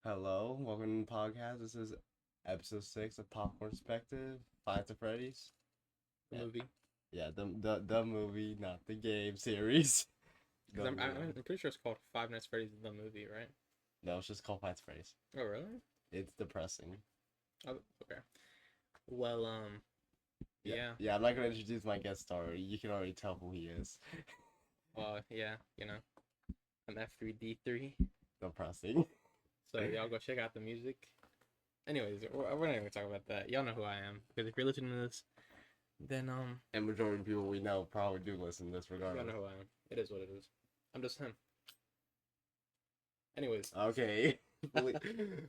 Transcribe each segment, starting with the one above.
Hello, welcome to the podcast. This is episode 6 of Popcorn Perspective. Five to Freddy's. The Yeah. movie. Yeah, the movie, not the game series. Because I'm pretty sure it's called Five Nights at Freddy's the movie, right? No, it's just called Five to Freddy's. Oh, really? It's depressing. Oh, okay. Well, yeah. Yeah, I'm not gonna introduce my guest star. You can already tell who he is. Yeah, I'm F3D3. Depressing. So y'all go check out the music. Anyways, we're not even gonna talk about that. Y'all know who I am. Because if you're listening to this, then And majority of people we know probably do listen to this y'all regardless. know who I am. It is what it is. I'm just him. Anyways. Okay.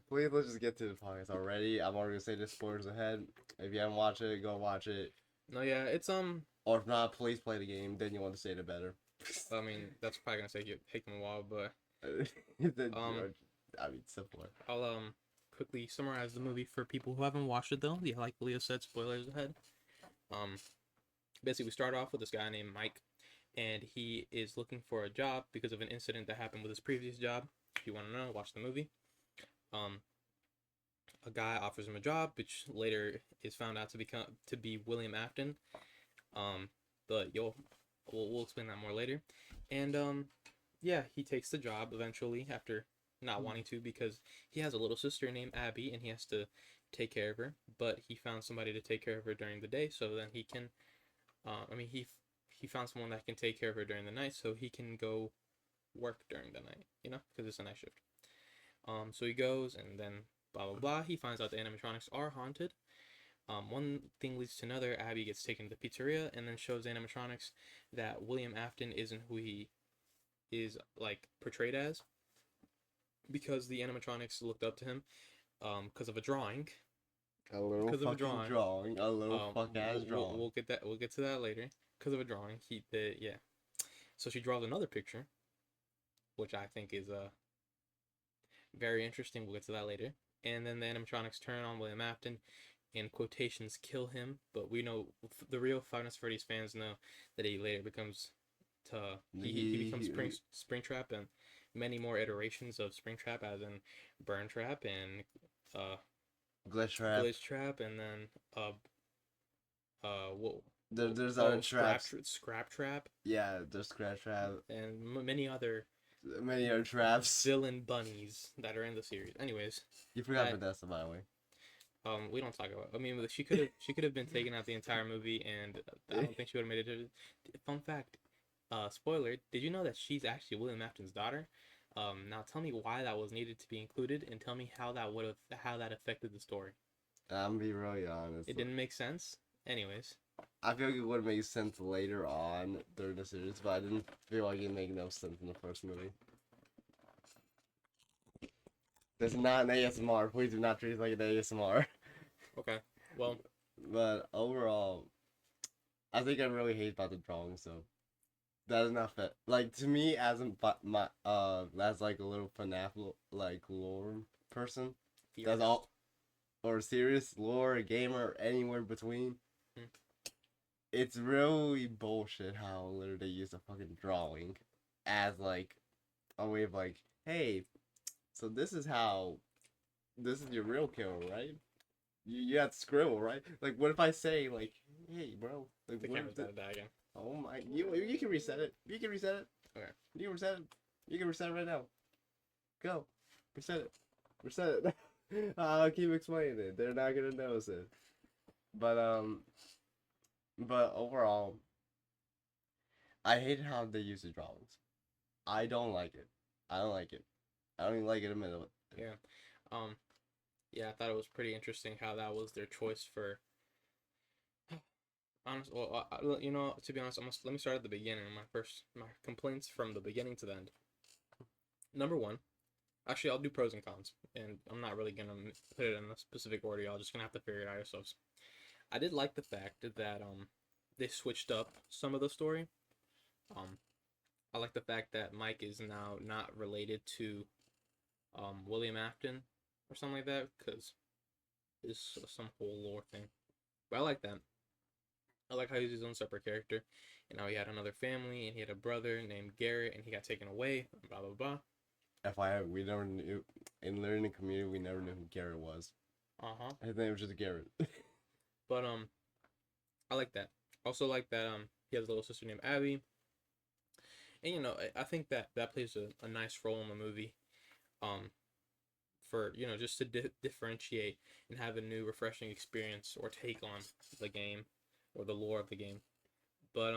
Please, let's just get to the podcast already. I'm already gonna say the spoilers ahead. If you haven't watched it, go watch it. No, yeah, it's Or if not, please play the game. Then you want to say it better. I mean, that's probably gonna take them a while, but I mean, simpler. I'll quickly summarize the movie for people who haven't watched it though. Yeah, like Leo said, spoilers ahead. Basically we start off with this guy named Mike, and he is looking for a job because of an incident that happened with his previous job. If you want to know, watch the movie. A guy offers him a job, which later is found out to be William Afton. But we'll explain that more later. And yeah, he takes the job eventually after not wanting to because he has a little sister named Abby and he has to take care of her. But he found somebody to take care of her during the day, so then he can. He found someone that can take care of her during the night, so he can go work during the night. Because it's a night shift. So he goes and then blah blah blah. He finds out the animatronics are haunted. One thing leads to another. Abby gets taken to the pizzeria and then shows the animatronics that William Afton isn't who he is portrayed as, because the animatronics looked up to him because of a drawing. A little fucking drawing. A little fuck ass drawing. We'll get to that later. Because of a drawing, So she draws another picture, which I think is very interesting. We'll get to that later. And then the animatronics turn on William Afton, in quotations, kill him. But we know, the real Five Nights at Freddy's fans know that he later becomes he becomes Springtrap and many more iterations of Springtrap, as in Burn Trap and Glitch Trap, and then there's other traps. Scrap Trap. Yeah, there's Scratch Trap And many other traps. Villain bunnies that are in the series. Anyways, You forgot Vanessa, by the way. We don't talk about. I mean, she could have been taken out the entire movie, and I don't think she would have made it. Fun fact, spoiler: did you know that she's actually William Afton's daughter? Now tell me why that was needed to be included, and tell me how that affected the story. I'm gonna be really honest. It didn't make sense. Anyways, I feel like it would make sense later on during the series, but I didn't feel like it made no sense in the first movie. This is not an ASMR. Please do not treat it like an ASMR. Okay. Well, but overall, I think I really hate about the drawing, so that is not fit. Like, to me, as as like a little FNAF lore person, that's all, or serious lore, a gamer, anywhere between. It's really bullshit how literally they use a fucking drawing as like a way of like, hey, so this is your real killer, right? You have to scribble, right? Like, what if I say like, hey, bro, like, the camera's gonna die again. Oh my, you can reset it. You can reset it. Okay. You can reset it. You can reset it right now. Go, reset it. Reset it. I'll keep explaining it. They're not gonna notice it. But overall, I hate how they use the drawings. I don't like it. I don't even like it a minute. Yeah. Yeah, I thought it was pretty interesting how that was their choice for. To be honest, let me start at the beginning. My complaints from the beginning to the end. Number one, actually, I'll do pros and cons, and I'm not really gonna put it in a specific order. Y'all just gonna have to figure it out yourselves. I did like the fact that they switched up some of the story. I like the fact that Mike is now not related to William Afton or something like that, because it's some whole lore thing. But I like that. I like how he's his own separate character, and how he had another family, and he had a brother named Garrett, and he got taken away, blah blah blah. FYI, we never knew in learning community, we never knew who Garrett was. His name was just Garrett. But I like that. Also like that he has a little sister named Abby. And you know, I think that that plays a nice role in the movie. Um, for you know just to differentiate and have a new refreshing experience or take on the game or the lore of the game. But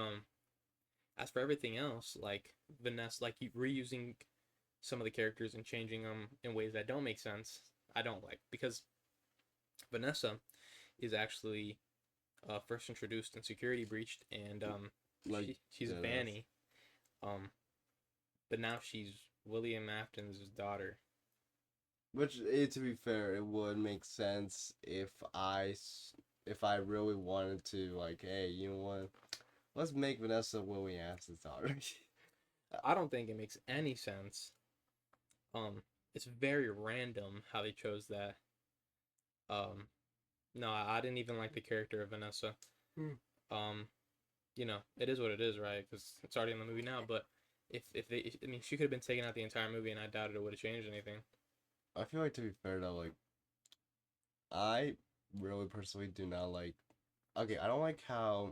as for everything else, like Vanessa, like reusing some of the characters and changing them in ways that don't make sense, I don't like because Vanessa is actually first introduced in Security Breached, and Like, she's yeah, Vanny, um, but now she's William Afton's daughter. which, to be fair, it would make sense if I really wanted to, like, hey, you know what? Let's make Vanessa Willie Afton's daughter. I don't think it makes any sense. It's very random how they chose that. Um, no, I didn't even like the character of Vanessa. Um, you know, it is what it is, right? Because it's already in the movie now. But I mean, she could have been taken out the entire movie, and I doubt it would have changed anything. I feel like, to be fair though, like, I really personally do not like. Okay, I don't like how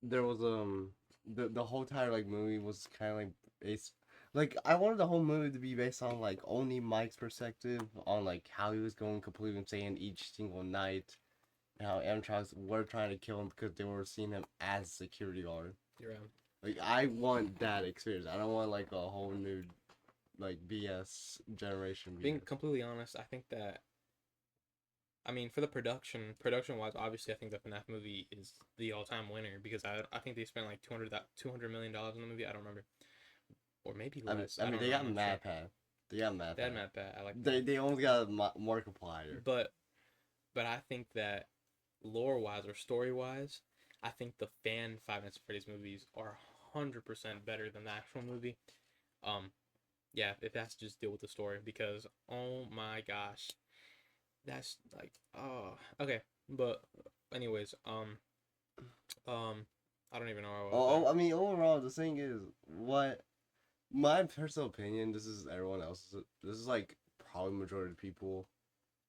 there was the whole entire like movie was kind of like based. Like, I wanted the whole movie to be based on like only Mike's perspective on like how he was going completely insane each single night, and how animatronics were trying to kill him because they were seeing him as a security guard. You're Like, I want that experience. I don't want like a whole new like BS generation. being completely honest, I think that I mean for the production wise, obviously I think the FNAF movie is the all time winner because I think they spent like $200 million in the movie. I don't remember, or maybe less. I mean, don't they know, got I'm not sure. MatPat. They got MatPat. That Matt Pat, I like They that. they only got a Markiplier. But I think that lore wise or story wise, I think the fan Five Nights at Freddy's movies are 100% better than the actual movie. Um, yeah, if that's just deal with the story because oh my gosh, that's like oh okay. But anyways, I don't even know where I was Oh, there. I mean, overall, the thing is, what my personal opinion. This is everyone else's. This is like probably majority of people's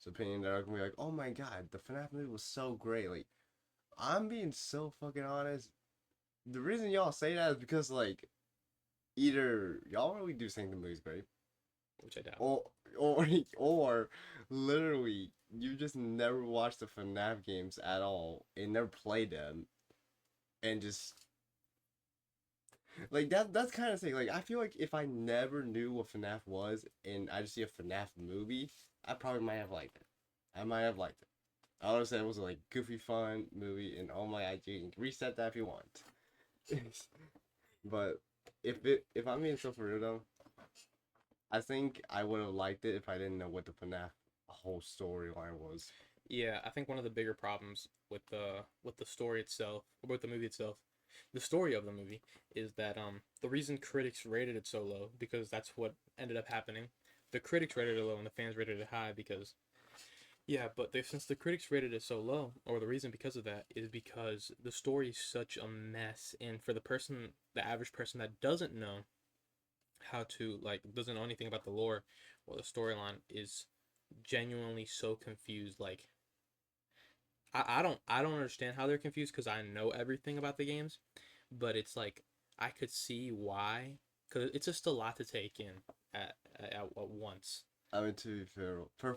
opinion that are gonna be like, "Oh my god, the FNAF movie was so great." Like, I'm being so fucking honest. The reason y'all say that is because like either y'all really do think the movie's great, Which I doubt. or or literally you just never watched the FNAF games at all and never played them and just like that's kind of thing. Like, I feel like if I never knew what FNAF was and I just see a FNAF movie, I probably might have liked it. I might have liked it. I would say it was a like goofy fun movie and oh my god, you can reset that if you want. But if I'm being so for real though, I think I would have liked it if I didn't know what the FNAF whole storyline was. Yeah, I think one of the bigger problems with the story itself, or with the movie itself, the story of the movie is that the reason critics rated it so low because that's what ended up happening. The critics rated it low and the fans rated it high because yeah, but since the critics rated it so low, or the reason because of that is because the story is such a mess, and for the person, the average person that doesn't know how to like doesn't know anything about the lore or the storyline is genuinely so confused. Like I don't understand how they're confused because I know everything about the games, but it's like I could see why because it's just a lot to take in at once. I mean, to be fair, for a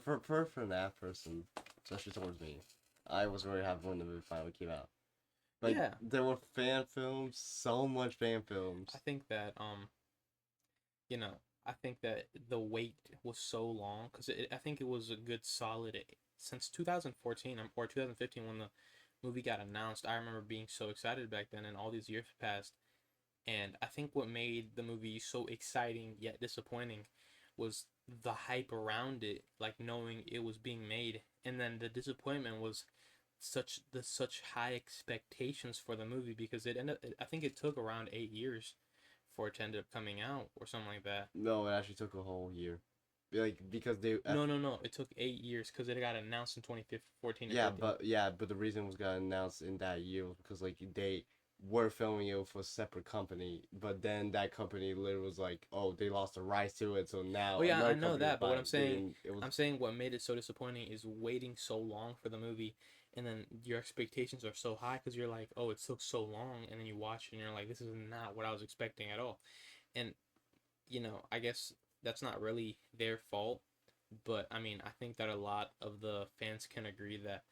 FNAF person, especially towards me, I was very happy when the movie finally came out. Like, Yeah, there were fan films, so much fan I films. think that you know I think that the wait was so long because I think it was a good solid since 2014 or 2015 when the movie got announced. I remember being so excited back then, and all these years passed. And I think what made the movie so exciting yet disappointing was the hype around it, like knowing it was being made, and then the disappointment was such high expectations for the movie because it ended. I think it took around 8 years for it to end up coming out or something like that. No, it actually took a whole year. Like, because they No. It took 8 years because it got announced in 2014 and 15. yeah, but the reason it was got announced in that year was because like were filming it for a separate company, but then that company literally was like, oh, they lost the rights to it, so now Oh yeah, another I know company is that, but what buying I'm it. saying, It was what made it so disappointing is waiting so long for the movie, and then your expectations are so high because you're like, oh, it took so long, and then you watch it and you're like, this is not what I was expecting at all, and I guess that's not really their fault, but I mean, I think that a lot of the fans can agree that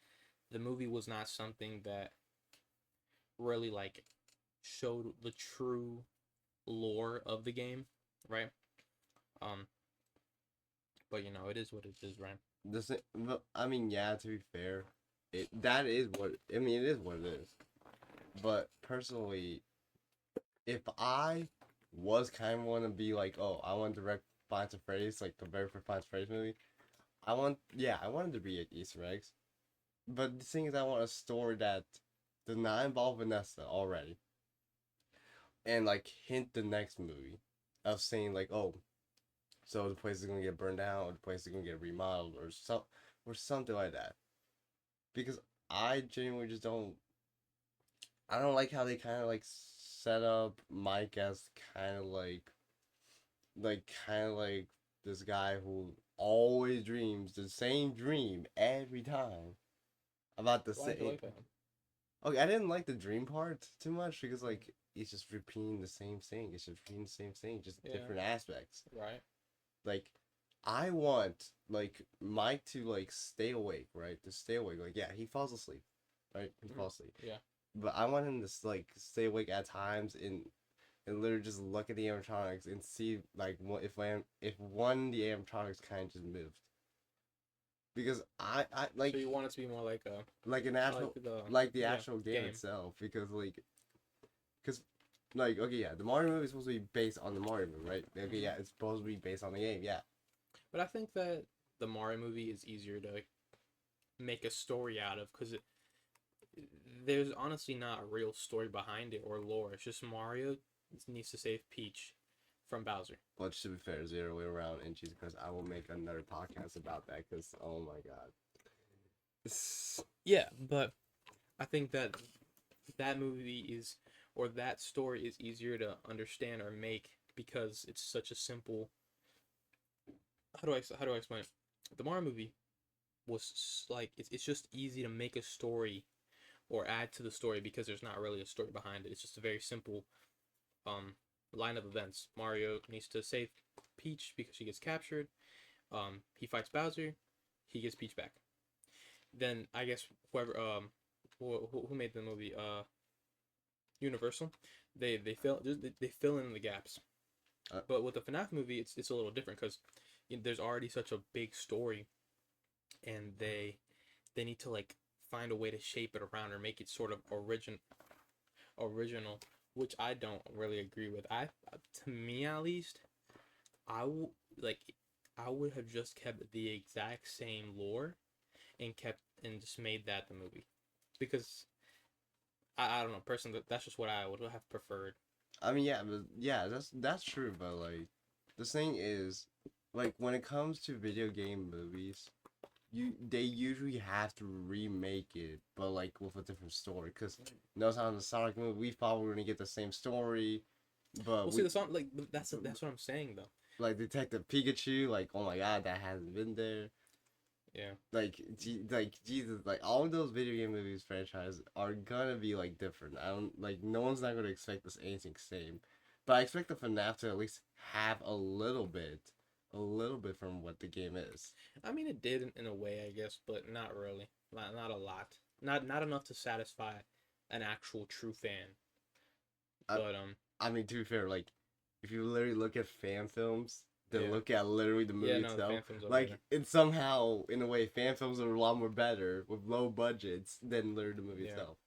the movie was not something that really like showed the true lore of the game, right? Um, but it is what it is, right? I mean, yeah. To be fair, that is what I mean. It is what it is. But personally, if I was kind of want to be like, oh, I want to direct Five Nights at Freddy's, like the very first Five Nights at Freddy's movie. I wanted to be like Easter eggs. But the thing is, I want a story that does not involve Vanessa already, and like hint the next movie of saying like, oh, so the place is gonna get burned down, or the place is gonna get remodeled, or something like that. Because I genuinely just don't. I don't like how they kind of like set up Mike as kind of like this guy who always dreams the same dream every time about the Why did you same. like that? Okay, I didn't like the dream part too much because like it's just repeating the same thing. It's just repeating the same thing, just Yeah. different aspects. Right. Like I want like Mike to like stay awake, right? To stay awake. Like yeah, he falls asleep, right? He falls asleep. Yeah. But I want him to like stay awake at times and literally just look at the animatronics and see like if one of the animatronics kind of just moved. Because I So you want it to be more like an actual like the actual game itself because like okay yeah, the Mario movie is supposed to be based on the Mario movie, right? Okay, yeah, it's supposed to be based on the game, yeah. But I think that the Mario movie is easier to make a story out of because there's honestly not a real story behind it or lore. It's just Mario needs to save Peach from Bowser. But to be fair, zero way around and Jesus Christ, I will make another podcast about that because oh my god. Yeah, but I think that movie is or that story is easier to understand or make because it's such a simple. How do I explain it? The Mario movie was like it's just easy to make a story or add to the story because there's not really a story behind it. It's just a very simple um line of events. Mario needs to save Peach because she gets captured. He fights Bowser. He gets Peach back. Then I guess whoever who made the movie Universal, they fill in the gaps. But with the FNAF movie, it's a little different because there's already such a big story, and they need to like find a way to shape it around or make it sort of original, which I don't really agree with. To me at least, I w- like I would have just kept the exact same lore and just made that the movie because I don't know personally that's just what I would have preferred. I mean yeah, but yeah, that's true, but like the thing is like when it comes to video game movies, they usually have to remake it, but like with a different story. Cause notice how in the Sonic movie we thought we were gonna get the same story, but Well, see the song like that's what I'm saying though. like Detective Pikachu, like oh my god, that hasn't been there. Yeah. Like Jesus, like all of those video game movies franchise are gonna be like different. I don't like no one's not gonna expect this anything same, but I expect the FNAF to at least have a little bit from what the game is. I mean, it did in a way, I guess, but not really. Not a lot. Not enough to satisfy an actual true fan. I, But I mean, to be fair, like if you literally look at fan films, then yeah. look at literally the movie Yeah, no, the fan itself. films are Like better. it's somehow in a way fan films are a lot more better with low budgets than literally the movie Yeah. itself.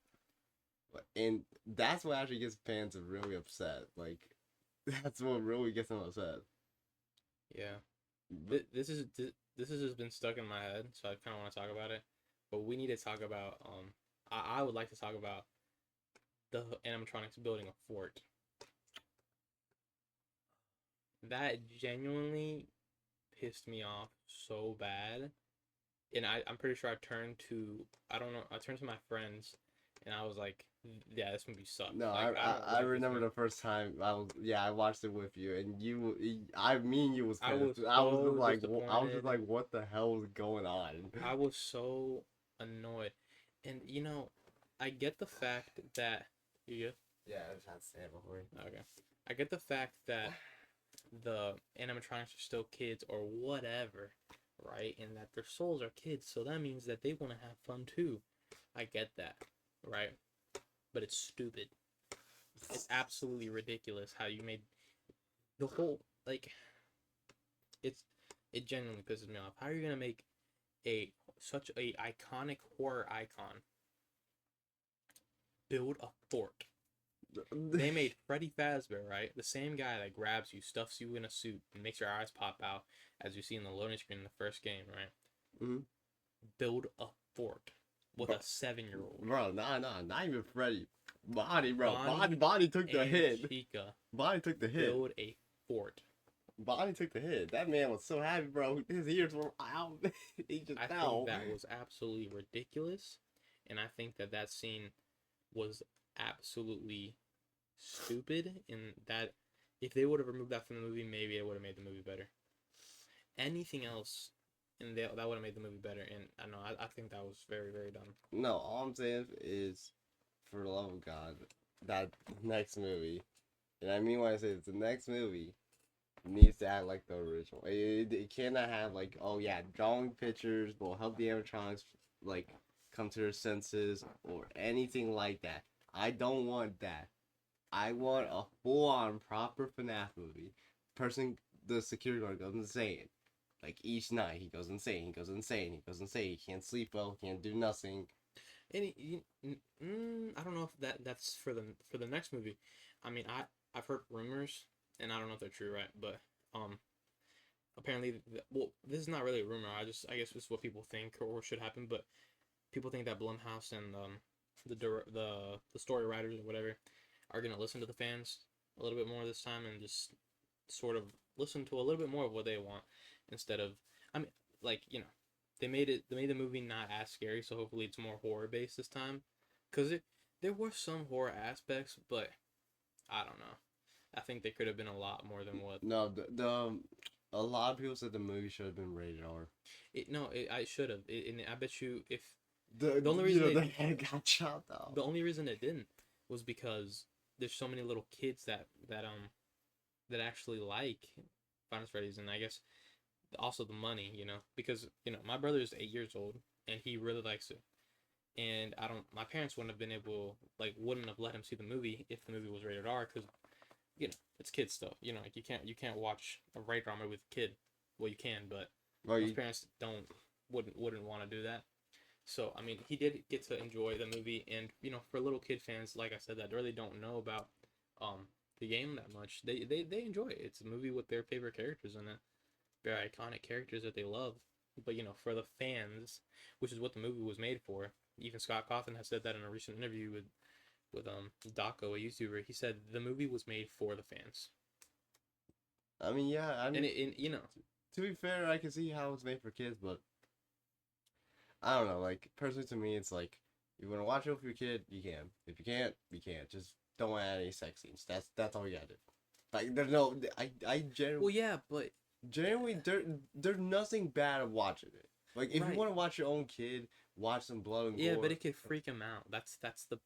And that's what actually gets fans really upset. Like that's what really gets them upset. Yeah. But, This has just been stuck in my head, so I kind of want to talk about it. But we need to talk about I would like to talk about the animatronics building a fort. That genuinely pissed me off so bad. And I'm pretty sure I turned to my friends and I was like, yeah, this movie sucked. No, Like, I don't I like this remember movie. the first time I watched it with you, and me and you was I kind of was I was just so like I was just disappointed. like what the hell was going on? I was so annoyed. And I get the fact that you Yeah, I just had to say it before. okay. I get the fact that the animatronics are still kids or whatever, right? And that their souls are kids, so that means that they want to have fun too. I get that, right? But it's stupid. It's absolutely ridiculous how you made the whole like it's it genuinely pisses me off. How are you gonna make a such a iconic horror icon build a fort? They made Freddy Fazbear, right? The same guy that grabs you, stuffs you in a suit, and makes your eyes pop out, as you see in the loading screen in the first game, right? Mhm. Build a fort with Bro, a 7-year-old. bro, not even Freddy. Bonnie, bro, Bonnie Bonnie took the and hit. Chica Bonnie took the hit. build a fort. Bonnie took the hit. That man was so happy, bro. His ears were out. He just I fell. think that was absolutely ridiculous, and I think that that scene was absolutely stupid. And that if they would have removed that from the movie, maybe it would have made the movie better. Anything else, and that would have made the movie better. And I know I think that was very very dumb. No, all I'm saying is, for the love of God, that next movie, and I mean when I say it's the next movie, needs to act like the original. It cannot have like, oh yeah, drawing pictures will help the animatronics like come to their senses or anything like that. I don't want that. I want a full-on proper FNAF movie. The security guard goes insane. Like each night, he goes insane. He goes insane. He goes insane. He can't sleep well. Can't do nothing. And I don't know if that's for the next movie. I mean, I've heard rumors, and I don't know if they're true, right? But apparently, well, this is not really a rumor. I guess this is what people think or should happen. But people think that Blumhouse and the story writers or whatever are gonna listen to the fans a little bit more this time and just sort of listen to a little bit more of what they want instead of I mean like they made the movie not as scary, so hopefully it's more horror based this time because there were some horror aspects, but I don't know. I think they could have been a lot more than what No, a lot of people said the movie should have been rated R. it. No, I should have. And I bet you if The only reason the head got chopped off. the only reason it didn't was because there's so many little kids that actually like Final Freddy's, and I guess also the money, because my brother is 8 years old and he really likes it, and I don't. My parents wouldn't have let him see the movie if the movie was rated R because it's kids stuff. Like you can't watch a rated R movie with a kid. Well, you can, but Well, most parents wouldn't want to do that. So I mean, he did get to enjoy the movie, and for little kid fans, like I said, that really don't know about the game that much, they enjoy it. It's a movie with their favorite characters in it, very iconic characters that they love. But for the fans, which is what the movie was made for. Even Scott Cawthon has said that in a recent interview with Daco, a YouTuber. He said the movie was made for the fans. I mean, yeah. I mean, and to be fair, I can see how it's made for kids, but I don't know. Like personally, to me, it's like you want to watch it with your kid, you can. If you can't, you can't. Just don't add any sex scenes. That's all you gotta do. Like there's no. I generally. well, yeah, but Generally, there's nothing bad of watching it. Like if right. you want to watch your own kid watch some blood and yeah, gore. but it could freak him out. That's the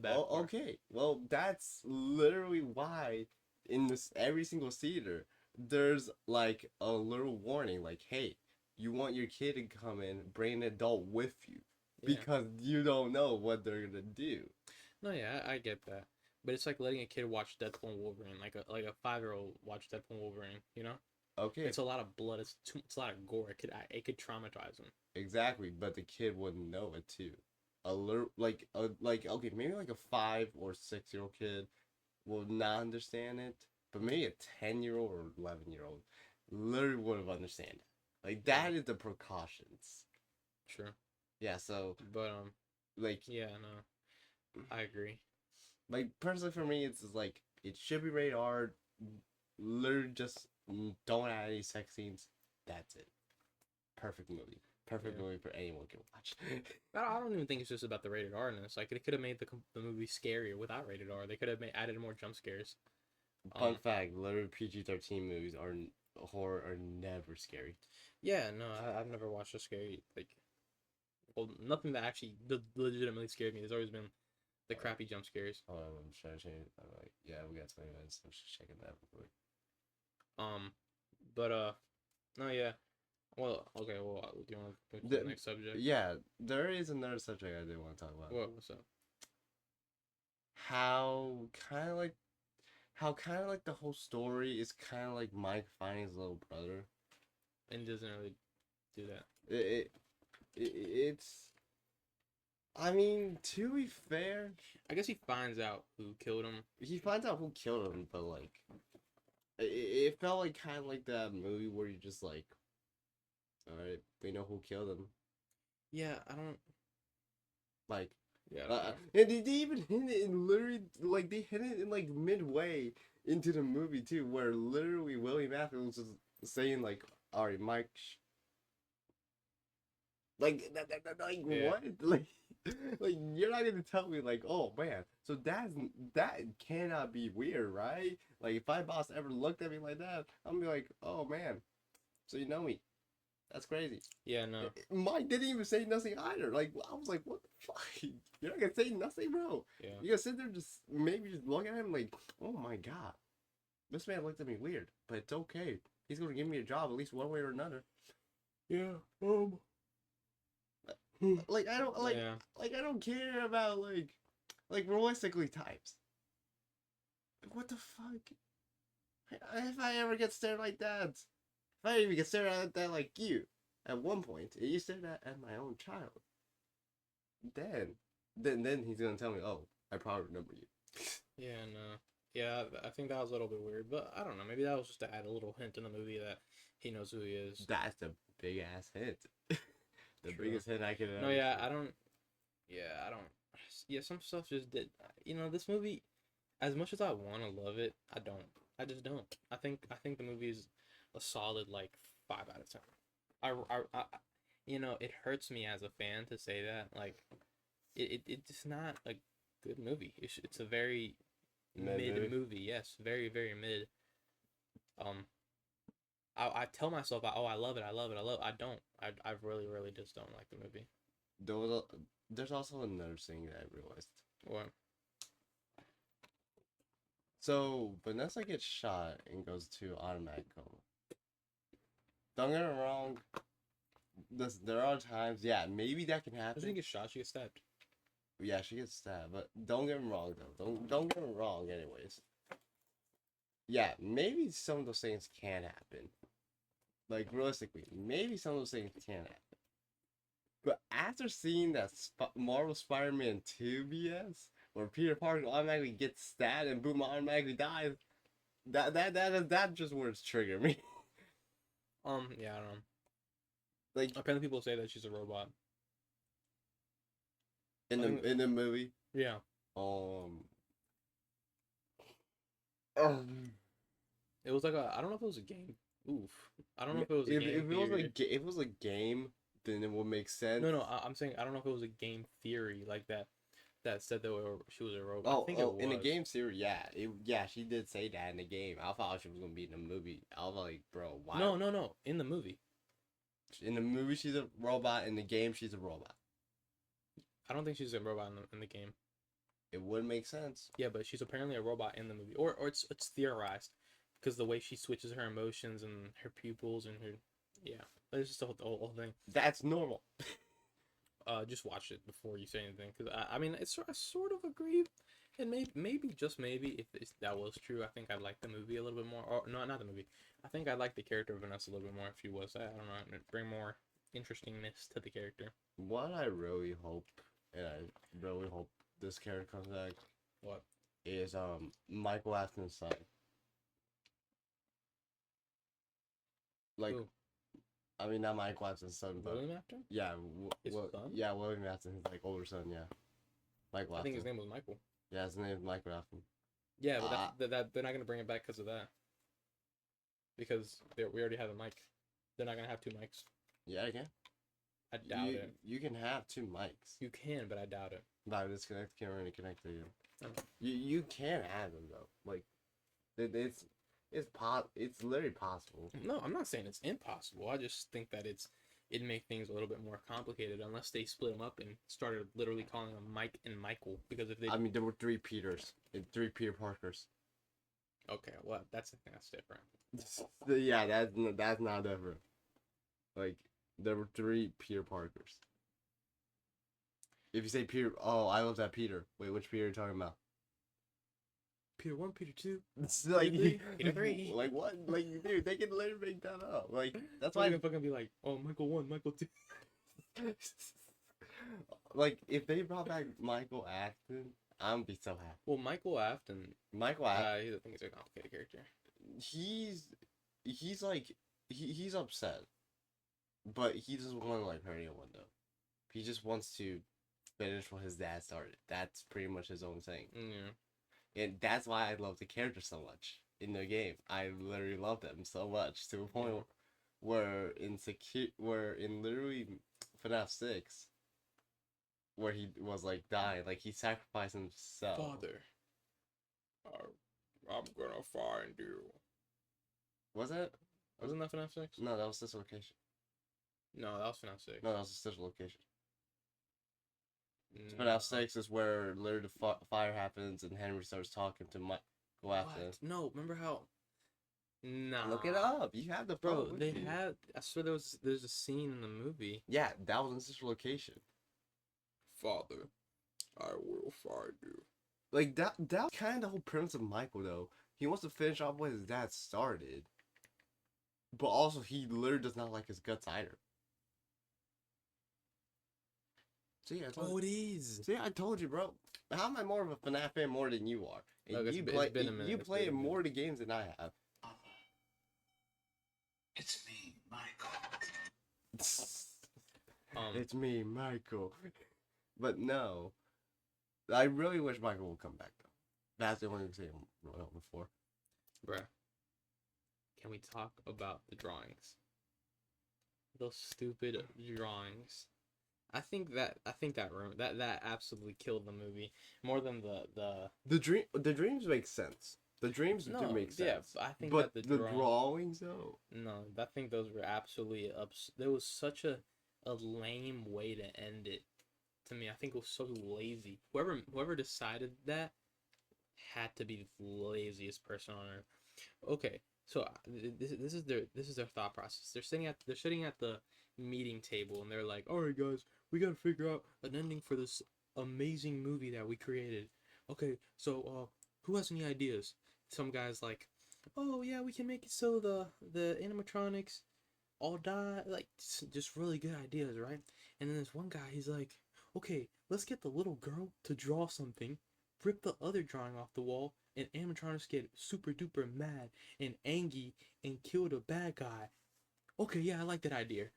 bad Oh, part. okay. Well, that's literally why in this every single theater there's like a little warning, like, hey, you want your kid to come in, bring an adult with you, Yeah. because you don't know what they're gonna do. No, yeah, I get that. But it's like letting a kid watch Deadpool and Wolverine, like a 5-year-old watch Deadpool and Wolverine. Okay, It's a lot of blood. It's a lot of gore. It could traumatize them. exactly, but the kid wouldn't know it too. Like okay, maybe like a 5 or 6 year old kid will not understand it, but maybe a 10-year-old or 11-year-old literally would have understand it. Like that is the precautions. Sure. Yeah, so But like yeah, no, I agree. like personally for me it's just like it should be rated R. Literally just don't add any sex scenes. That's it. Perfect movie. Perfect Yeah. movie for anyone can watch. I don't even think it's just about the rated R-ness. Like, they could have made the movie scarier without rated R. They could have added more jump scares. Fun fact: literally PG-13 movies are horror are never scary. Yeah, no, I've never watched a scary, like, well, nothing that actually legitimately scared me. There's always been the crappy jump scares. Hold on, I'm trying to change. I'm like, yeah, we got 20 minutes. I'm just checking that real quick. But no, yeah. Well, okay. Well, do you want to go to the next subject? Yeah, there is another subject I did want to talk about. What's up? How kind of like, the whole story is kind of like Mike finding his little brother. And he doesn't really do that. It's. I mean, to be fair, I guess he finds out who killed him. he finds out who killed him, but like, it felt like kind of like that movie where you just like, all right, we know who killed him. Yeah, I don't. Like, Yeah. and they even hit it in literally, like, they hit it in like midway into the movie too, where literally Willie Matthews was just saying like, all right, Mike. Like, like Yeah. what? Like you're not gonna tell me like, oh man, so that cannot be weird, right? Like if my boss ever looked at me like that, I'm gonna be like, oh man, so you know me. That's crazy. Yeah, no. Mike didn't even say nothing either. Like I was like, what the fuck? You're not gonna say nothing, bro. Yeah. You gonna sit there just maybe just look at him like, oh my god, this man looked at me weird, but it's okay. He's gonna give me a job at least one way or another. Yeah. Like I don't like Yeah. like I don't care about like realistically types. Like, what the fuck? If I ever get stared like that, if I even get stared at that like you, at one point, and you stared at my own child, then he's gonna tell me, oh, I probably remember you. Yeah, no. Yeah, I think that was a little bit weird, but I don't know. Maybe that was just to add a little hint in the movie that he knows who he is. That's a big ass hint. The True. biggest hint I could ever. No, yeah, see. I don't. Yeah, I don't. Yeah, some stuff just did. This movie, as much as I want to love it, I don't. I just don't. I think the movie is a solid like 5 out of 10. I it hurts me as a fan to say that. Like, it's not a good movie. It's a very mid movie. Yes, very very mid. I tell myself, oh, I love it, I love it, I love it. I don't. I really really just don't like the movie. There's also another thing that I realized. What? So Vanessa gets shot and goes to automatic coma. Don't get me wrong. There are times, yeah, maybe that can happen. Doesn't she get shot? She gets stabbed. Yeah, she gets stabbed, but don't get me wrong though. Don't get me wrong. Anyways, yeah, maybe some of those things can happen. Like realistically, maybe some of those things can happen. But after seeing that Marvel Spider-Man 2 BS, where Peter Parker automatically gets stabbed and boom automatically dies, that just words trigger me. Yeah, I don't know. Like Apparently, people say that she's a robot. in the movie. Yeah. It was like I don't know if it was a game. Oof. I don't know if it was a game. If it was a game, then it would make sense. No. I'm saying I don't know if it was a game theory like that said that she was a robot. I think it was. In the game series, yeah, she did say that in the game. I thought she was gonna be in the movie. I was like, bro, why? No. In the movie. In the movie, she's a robot. In the game, she's a robot. I don't think she's a robot in the game. It would make sense. Yeah, but she's apparently a robot in the movie, or it's theorized, because the way she switches her emotions and her pupils and her, yeah, it's just the whole thing. That's normal. Just watch it before you say anything, because I mean, I sort of agree, and maybe just maybe if that was true, I think I'd like the movie a little bit more. Or no, not the movie. I think I'd like the character of Vanessa a little bit more if she was. I don't know, it'd bring more interestingness to the character. What I really hope, and I really hope this character comes back. What? Is Michael Afton's son. Like, Who? I mean, not Michael Afton's son, but William Afton? yeah, His son? yeah, William Afton, his like older son, yeah. Michael Afton. I think his name was Michael. Yeah, his name is Michael Afton. Yeah, but that they're not gonna bring it back because of that. Because we already have a mic. They're not gonna have two mics. Yeah, again. I doubt it. You can have two mics. You can, but I doubt it. But disconnect the camera and connect again. Okay. You can have them though. Like it's it's literally possible. No, I'm not saying it's impossible. I just think that it'd make things a little bit more complicated unless they split them up and started literally calling them Mike and Michael. Because if they, I mean, there were three Peters and three Peter Parkers. okay, well that's different. Yeah, that's not different. Like there were three Peter Parkers. If you say Peter, oh, I love that Peter. Wait, which Peter are you talking about? Peter 1, Peter 2. It's like Peter 3. Like what? Like dude, they can literally make that up. Like that's Why why. are you fucking be like, oh, Michael 1, Michael 2? Like if they brought back Michael Afton, I'm be so happy. Well, Michael Afton, Michael Afton, I think he's a complicated character. he's like he's upset, but he doesn't want to like hurt anyone though. He just wants to finish what his dad started. That's pretty much his own thing. Yeah. And that's why I love the character so much in the game. I literally love them so much to a point where in literally FNAF 6, where he was like dying, like he sacrificed himself. Father, I'm gonna find you. Was that? Wasn't that FNAF 6? No, that was Sister Location. No, that was FNAF 6. No, that was the Sister Location. No. FNAF 6 is where literally the fire happens and Henry starts talking to Michael Afton. What? No, remember how? Nah. Look it up. You have the Bro, phone. they had. I swear there's a scene in the movie. Yeah, that was in Sister Location. Father, I will find you. Like that's kind of the whole premise of Michael though. He wants to finish off what his dad started, but also he literally does not like his guts either. See, It is. See, I told you, bro. How am I more of a FNAF fan more than you are? And Look, you it's been a minute. You It's play been a minute. more of the games than I have. It's me, Michael. It's me, Michael. But no, I really wish Michael would come back though. That's the only thing I'm really hoping for. Bruh. Can we talk about the drawings? Those stupid drawings. I think that room that absolutely killed the movie more than The dreams make sense. The dreams do make sense. Yeah, I think but that the drawings though. No, I think those were absolutely there was such a lame way to end it. To me, I think it was so lazy. Whoever decided that had to be the laziest person on earth. Okay, so this is their thought process. They're sitting at the meeting table and they're like, "All right, guys, we gotta figure out an ending for this amazing movie that we created. Okay, so who has any ideas?" Some guy's like, "Oh yeah, we can make it so the animatronics all die." Like just really good ideas, right? And then there's one guy. He's like, "Okay, let's get the little girl to draw something, rip the other drawing off the wall, and animatronics get super duper mad and angry and kill the bad guy." Okay, yeah, I like that idea.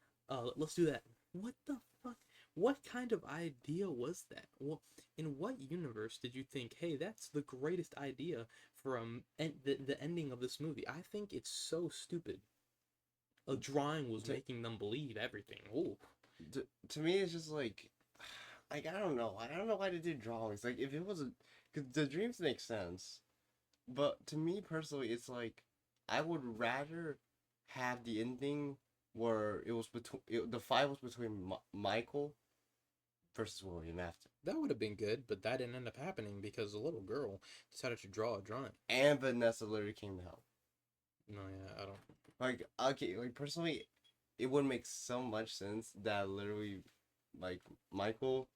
Let's do that. What the fuck? What kind of idea was that? Well, in what universe did you think, hey, that's the greatest idea for the ending of this movie? I think it's so stupid. A drawing was making them believe everything. Ooh. To me, it's just like I don't know. I don't know why they do drawings. Like if it wasn't, because the dreams make sense, but to me personally, it's like I would rather have the ending where it was the fight was between Michael versus William Afton. That would have been good, but that didn't end up happening because the little girl decided to draw a drawing. And Vanessa literally came to help. No, yeah, I don't. Like, okay, like personally, it would make so much sense that literally, like, Michael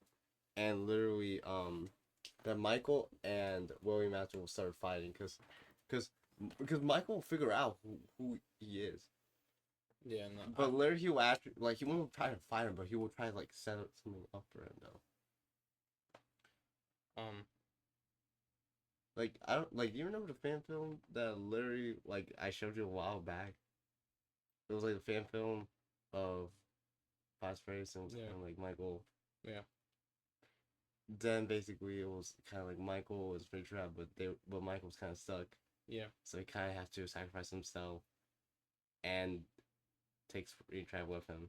and William Afton will start fighting because Michael will figure out who he is. Yeah, no. But literally, he will actually, like, he won't try to fight him, but he will try to, like, set something up for him, though. Like, I don't, like, do you remember the fan film that literally, like, I showed you a while back? It was, like, the fan film of Freddy and, like, Michael. Yeah. Then, basically, it was kind of like Michael was pretty trapped, but Michael was kind of stuck. Yeah. So he kind of has to sacrifice himself and takes Freddy Trap with him.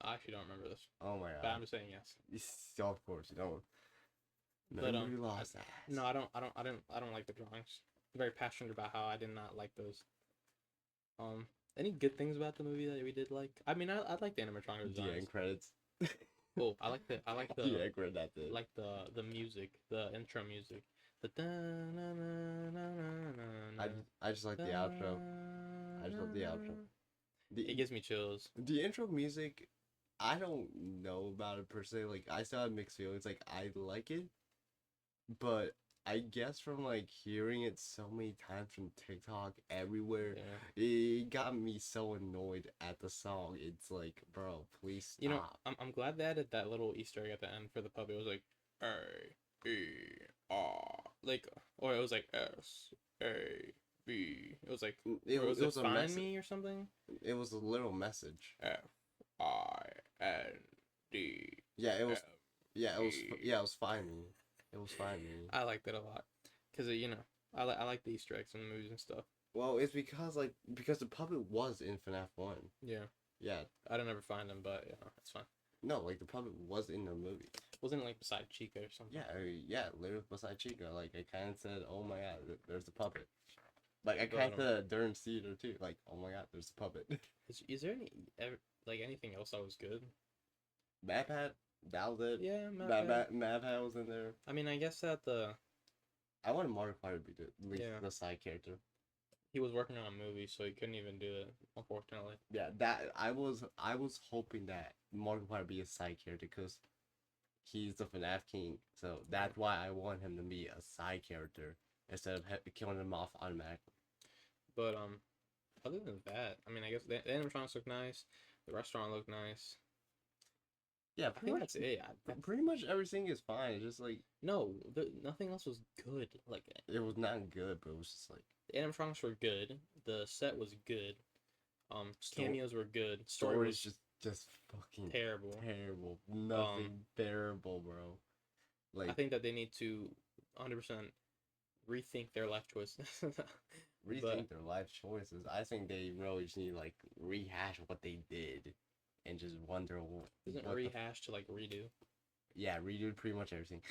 I actually don't remember this, Oh my but I'm god. just saying yes. Of course you don't. But Memory loss. no, I don't like the drawings. I'm very passionate about how I did not like those. Any good things about the movie that we did like? I mean, I like the animatronic The designs. end credits. Oh, I like The end credit that did. like the music, the intro music. The da na na na na I just like the outro. I just love the outro. It gives me chills. The intro music, I don't know about it per se. Like, I still have mixed feelings. Like, I like it, but I guess from like hearing it so many times from TikTok everywhere, Yeah. it got me so annoyed at the song. It's like, bro, please stop. You know, I'm glad they added that little Easter egg at the end for the puppy. It was like A E R, like, or it was like S A B. It was like, It or was a find message. me or something. It was a little message. FIND. Yeah, it was. Yeah, it was. E. Yeah, it was fine. It was fine. I liked it a lot, cause you know, I like the Easter eggs in the movies and stuff. Well, it's because the puppet was in FNAF 1. Yeah, Yeah. I don't ever find them, but yeah, it's fine. No, like the puppet was in the movie. Wasn't it like beside Chica or something? Yeah, literally beside Chica. Like I kind of said, oh my god, there's the puppet. Like I But, kind of said during theater too. Like oh my god, there's the puppet. Is there like anything else that was good? Mad Hat, that was it. Yeah, Mad Hat was in there. I mean, I guess that I wanted Markiplier to be Yeah. the side character. he was working on a movie, so he couldn't even do it, unfortunately. Yeah, that I was hoping that Markiplier be a side character because he's the FNAF king. So that's why I want him to be a side character instead of killing him off automatically. But other than that, I mean, I guess the animatronics look nice. The restaurant looked nice. Yeah, I think that's it. pretty much everything is fine. It's just like No, nothing else was good. Like it was not good, but it was just like the animatronics were good. The set was good. Cameos were good. Story story was is just fucking terrible. terrible. Nothing bearable, bro. Like I think that they need to 100% rethink their life choices. rethink their life choices. I think they really just need to, like rehash what they did, and just wonder Isn't what rehash to like redo? yeah, redo pretty much everything.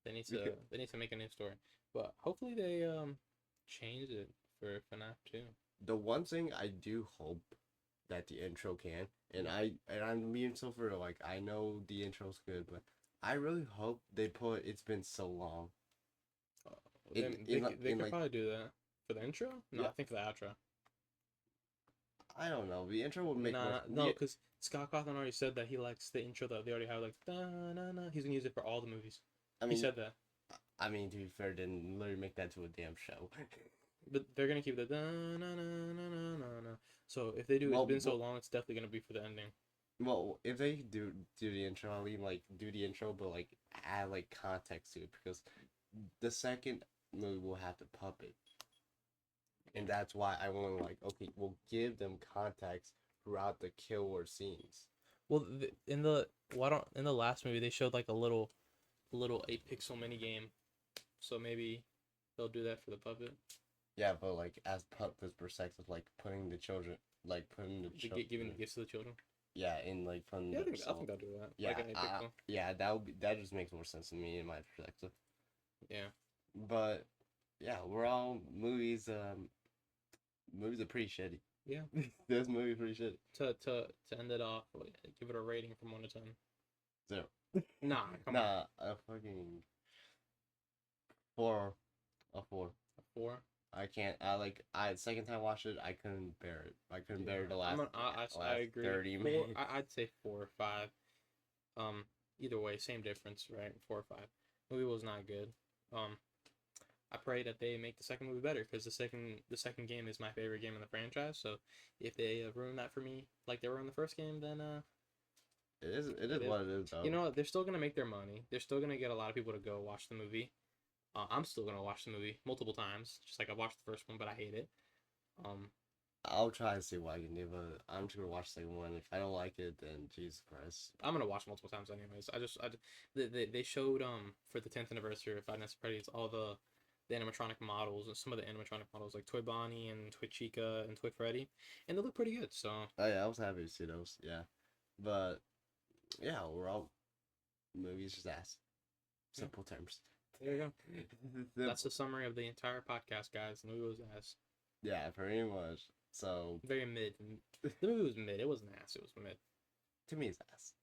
They need to make a new story. But hopefully they change it for FNAF 2. The one thing I do hope that the intro can, and I'm being so for real, like I know the intro's good, but I really hope they put "It's been so long." They could like, probably do that for the intro. No, Yeah. I think for the outro. I don't know. The intro would make more. No, because Scott Cawthon already said that he likes the intro that they already have, like da na na. He's gonna use it for all the movies. I He mean, said that, I mean to be fair, didn't literally make that to a damn show. but they're gonna keep the da na na na na na na. So if they do, Well, it's been so long. It's definitely gonna be for the ending. Well, if they do the intro, I mean like do the intro, but like add like context to it because the second movie will have the puppet, and that's why I want to like okay, we'll give them context throughout the kill or scenes. Well, in the last movie they showed like a little 8-pixel mini game, so maybe they'll do that for the puppet. Yeah, but like as puppet's perspective, like putting the children, like putting the children, Giving the gifts to the children. yeah, in like from Yeah, I the think they'll do that. yeah, Like an 8-pixel. yeah, that just makes more sense to me in my perspective. Yeah. But yeah, we're all movies. Movies are pretty shitty. Yeah. This movie pretty shitty. To end it off, give it a rating from 1 to 10. 0. Nah, come on. Nah, a fucking 4. A 4. A 4. I can't. Second time watched it, I couldn't bear it. I couldn't bear the last. I agree. 30 Four, minutes. I'd say 4 or 5. Either way, same difference, right? 4 or 5. Movie was not good. I pray that they make the second movie better because the second game is my favorite game in the franchise. So if they ruin that for me like they were in the first game, then It is what it is though. you know what? They're still gonna make their money. They're still gonna get a lot of people to go watch the movie. I'm still gonna watch the movie multiple times, just like I watched the first one, but I hate it. I'll try to see what I can do, but I'm just gonna watch the second one. If I don't like it, then Jesus Christ. I'm gonna watch multiple times anyways. They showed for the 10th anniversary of Five Nights at Freddy's all the animatronic models and some of the animatronic models like Toy Bonnie and Toy Chica and Toy Freddy, and they look pretty good. So Oh yeah, I was happy to see those. Yeah, But yeah, overall, movies just ass. Simple terms. There you go. That's the summary of the entire podcast, guys. The movie was ass. Yeah, pretty much. So Very mid. The movie was mid. It wasn't ass. It was mid. to me, it's ass.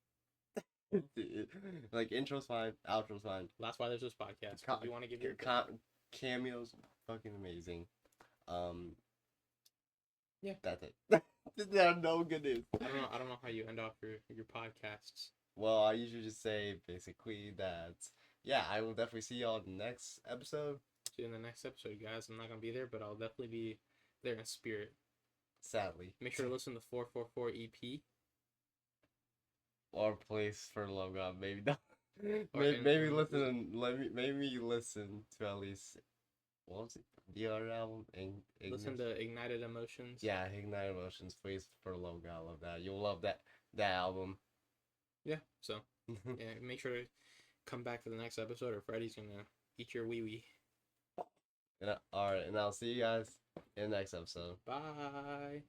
Like intro's fine, outro's fine. That's why there's this podcast. 'Cause we want to give you Cameos, fucking amazing. Yeah. That's it. There are no good news. I don't know how you end off your podcasts. Well, I usually just say basically that yeah, I will definitely see y'all in the next episode. See you in the next episode, guys. I'm not gonna be there, but I'll definitely be there in spirit. Sadly. Make sure to listen to 444 EP. Or place for logo, maybe not. Or maybe in- listen. Maybe listen to at least what was it? The other album. Listen to Ignited Emotions. Yeah, Ignite Emotions. Please for logo. I love that. You'll love that album. Yeah. So yeah, make sure to come back for the next episode, or Freddy's gonna eat your wee wee. All right, and I'll see you guys in the next episode. Bye.